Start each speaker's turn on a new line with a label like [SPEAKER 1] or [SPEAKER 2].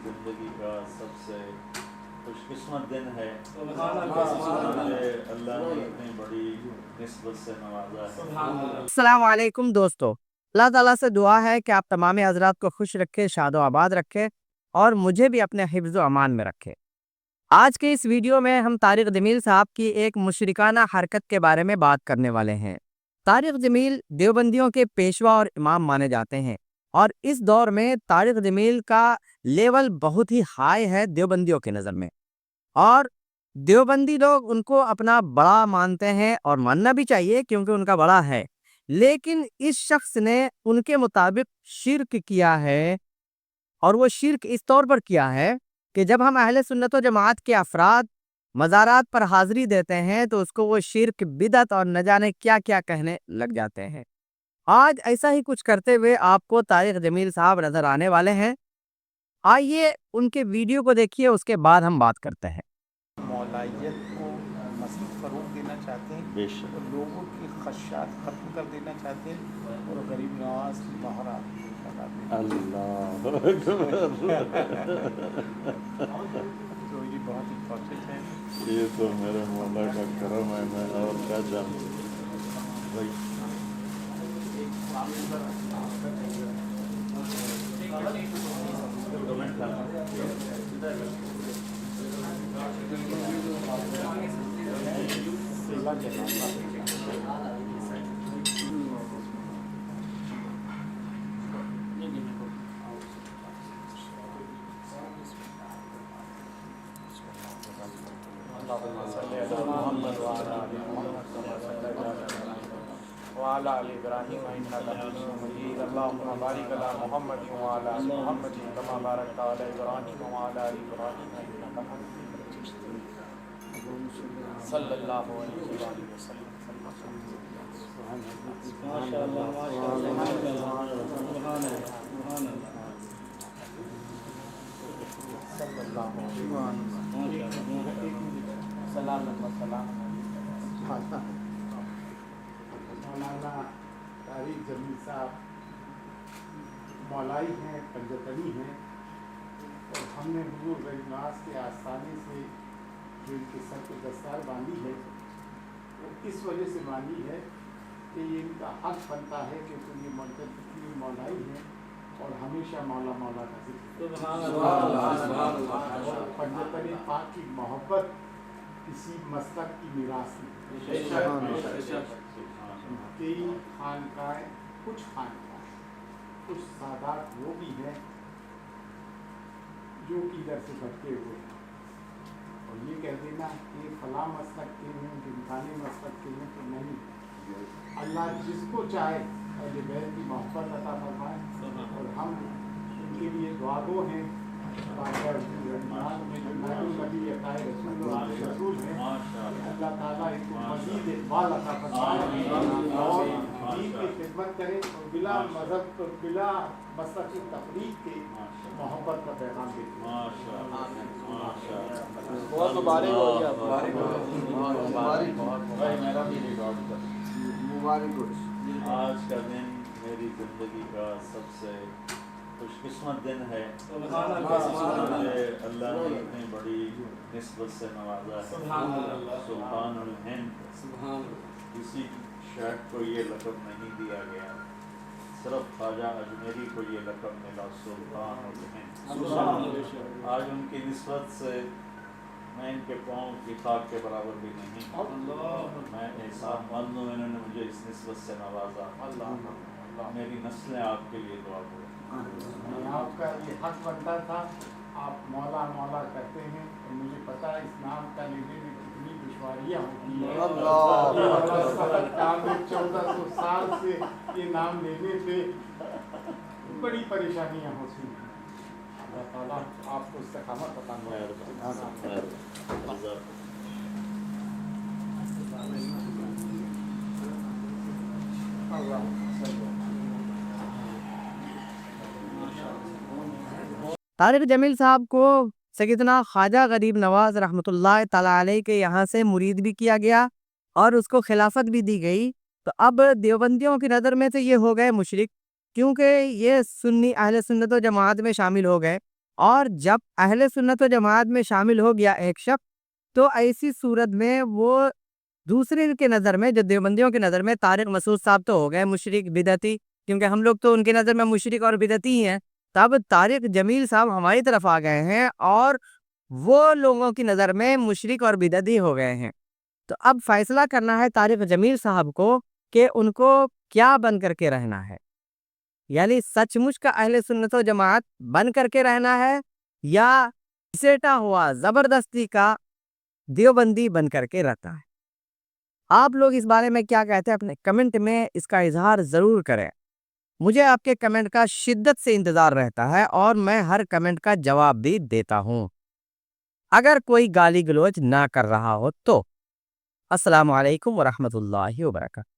[SPEAKER 1] ज़िंदगी का सबसे खुशकिस्मत दिन है। मुझे अल्लाह ने इतनी बड़ी निस्बत से नवाजा है।
[SPEAKER 2] अस्सलाम वालेकुम दोस्तों, अल्लाह ताला से दुआ है कि आप तमाम हज़रात को खुश रखे, शादो आबाद रखे और मुझे भी अपने हिफ्ज़ व अमान में रखे। आज के इस वीडियो में हम तारिक जमील साहब की एक मुशरिकाना हरकत के बारे में बात करने वाले हैं। तारिक जमील देवबंदियों के पेशवा और इमाम माने जाते हैं और इस दौर में तारिक जमील का लेवल बहुत ही हाई है देवबंदियों की नज़र में, और देवबंदी लोग उनको अपना बड़ा मानते हैं और मानना भी चाहिए क्योंकि उनका बड़ा है। लेकिन इस शख्स ने उनके मुताबिक शिर्क किया है, और वो शिर्क इस तौर पर किया है कि जब हम अहले सुन्नत व जमात के अफराद मज़ारात पर हाज़िरी देते हैं तो उसको वो शिर्क, बिदअत और न जाने क्या क्या कहने लग जाते हैं। आज ऐसा ही कुछ करते हुए आपको तारिक जमील साहब नजर आने वाले हैं। आइए उनके वीडियो को देखिए, उसके बाद हम बात करते हैं।
[SPEAKER 3] मौलाइयत को मज़ीद फ़रोग़ देना चाहते हैं
[SPEAKER 1] बेशक
[SPEAKER 3] और लोगों की ख़दशात ख़त्म कर देना चाहते हैं और गरीब नवाज की महारा
[SPEAKER 1] अल्लाह
[SPEAKER 3] तो ये बहुत इम्पोर्टेंट है।
[SPEAKER 1] ये तो मेरे मौला का करम है, मैं और क्या जानूँ भाई।
[SPEAKER 3] सेवा के नाम वाला आले इब्राहिम इन्नका हमीदुम मजीद। अल्लाहुम्मा बारिक अला मुहम्मद व अला आलि मुहम्मद कमा बारकता अला इब्राहिम व अला आलि इब्राहिम इन्नका हमीदुम मजीद। सल्लल्लाहु अलैहि वसल्लम। माशाअल्लाह सल्लल्लाहु अलैहि वसल्लम। मौलाना तारिक जमील साहब मौलाई हैं, पंजतनी हैं, और हमने हुजूर गरीब नवाज के आस्थाने से जो इनके सर पे दस्तार बांधी है वो इस वजह से बांधी है कि ये इनका हक बनता है क्योंकि ये मुंतज़िर मौलाई हैं और हमेशा मौला मौला का जिक्र। और पंजतनी पाक की मोहब्बत इसी मसलक की मीरास में। कई खानकाएँ, कुछ खानकाएँ, कुछ सादात वो भी हैं जो कि इधर से भटके हुए हैं, और ये कह देना कि फलां मसलक के हैं, ढिमकाने मसलक के हैं, तो नहीं। अल्लाह जिसको चाहे अहले बैत की मोहब्बत अता फरमाए और हम उनके लिए दुआगो हैं। रसूल हैं, अल्लाह ताला इनको मज़ीद इक़बाल अता फरमाए और दीन की खिदमत करें और बिला मज़हब और बिला मसलक की तफरीक के मोहब्बत का पैगाम दें। बहुत मुबारक हो गया, मेरा भी रिकॉर्ड कर मुबारक हो।
[SPEAKER 1] आज का दिन मेरी ज़िंदगी का सबसे खुशकिस्मत दिन है। मुझे अल्लाह ने इतनी बड़ी निस्बत से नवाजा है। सुल्तानुल हिंद, किसी शहर को ये लक़ब नहीं दिया गया, सिर्फ ख्वाजा अजमेरी को ये लक़ब मिला, सुल्तानुल हिंद। आज उनकी निस्बत से मैं इनके पाँव की खाक के बराबर भी नहीं। मैं एहसानमंद हूँ, इन्होंने मुझे इस निस्बत से नवाजा। मेरी नस्लें आपके लिए दुआ करें।
[SPEAKER 3] आपका ये हक बनता था, आप मौला मौला करते हैं, और मुझे पता है इस नाम का लेने में कितनी दुश्वारियाँ होती हैं। 1400 साल से ये नाम लेने पे बड़ी परेशानियाँ होती हैं। अल्लाह ताला आपको इस्तिक़ामत अता फरमाए।
[SPEAKER 2] तारिक जमील साहब को सैयदना ख्वाजा गरीब नवाज रहमतुल्लाह तआला अलैह के यहाँ से मुरीद भी किया गया और उसको खिलाफत भी दी गई। तो अब देवबंदियों की नज़र में तो ये हो गए मुशरिक, क्योंकि ये सुन्नी अहले सुन्नत व जमात में शामिल हो गए اور جب اہل سنت و جماعت میں شامل ہو گیا ایک شخص تو ایسی صورت میں وہ دوسرے کے نظر میں جو دیوبندیوں کی نظر میں طارق مسعود صاحب تو ہو گئے مشرک بدعتی، کیونکہ ہم لوگ تو ان کی نظر میں مشرک اور بدعتی ہی ہیں، تب طارق جمیل صاحب ہماری طرف آ گئے ہیں اور وہ لوگوں کی نظر میں مشرک اور بدعتی ہو گئے ہیں۔ تو اب فیصلہ کرنا ہے طارق جمیل صاحب کو کہ ان کو کیا بن کر کے رہنا ہے، یعنی سچ مچ کا اہل سنت و جماعت بن کر کے رہنا ہے یا سیٹا ہوا زبردستی کا دیوبندی بن کر کے رہتا ہے۔ آپ لوگ اس بارے میں کیا کہتے ہیں اپنے کمنٹ میں اس کا اظہار ضرور کریں۔ مجھے آپ کے کمنٹ کا شدت سے انتظار رہتا ہے اور میں ہر کمنٹ کا جواب بھی دیتا ہوں، اگر کوئی گالی گلوچ نہ کر رہا ہو تو۔ السلام علیکم ورحمۃ اللہ وبرکاتہ۔